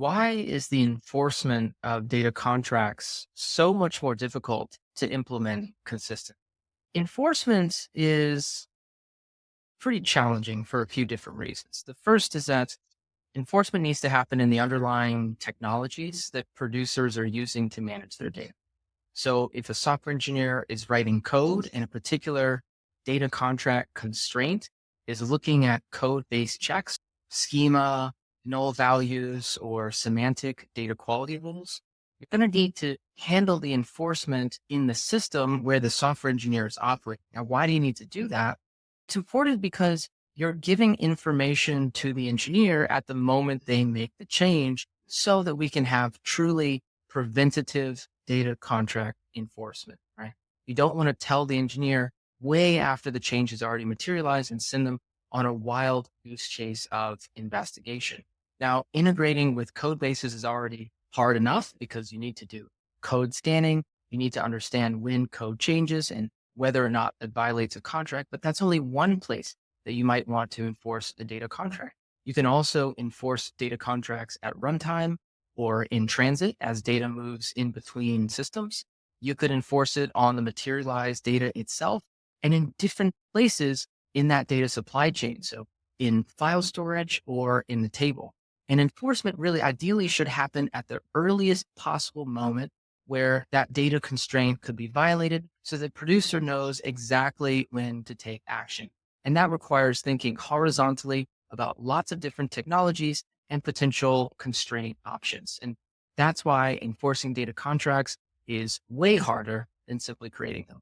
Why is the enforcement of data contracts so much more difficult to implement consistently? Enforcement is pretty challenging for a few different reasons. The first is that enforcement needs to happen in the underlying technologies that producers are using to manage their data. So if a software engineer is writing code and a particular data contract constraint is looking at code-based checks, schema, null values, or semantic data quality rules, you're going to need to handle the enforcement in the system where the software engineer is operating. Now, why do you need to do that? It's important because you're giving information to the engineer at the moment they make the change so that we can have truly preventative data contract enforcement, right? You don't want to tell the engineer way after the change has already materialized and send them on a wild goose chase of investigation. Now, integrating with code bases is already hard enough because you need to do code scanning. You need to understand when code changes and whether or not it violates a contract, but that's only one place that you might want to enforce a data contract. You can also enforce data contracts at runtime or in transit as data moves in between systems. You could enforce it on the materialized data itself and in different places in that data supply chain. So in file storage or in the table. And enforcement really ideally should happen at the earliest possible moment where that data constraint could be violated so the producer knows exactly when to take action. And that requires thinking horizontally about lots of different technologies and potential constraint options. And that's why enforcing data contracts is way harder than simply creating them.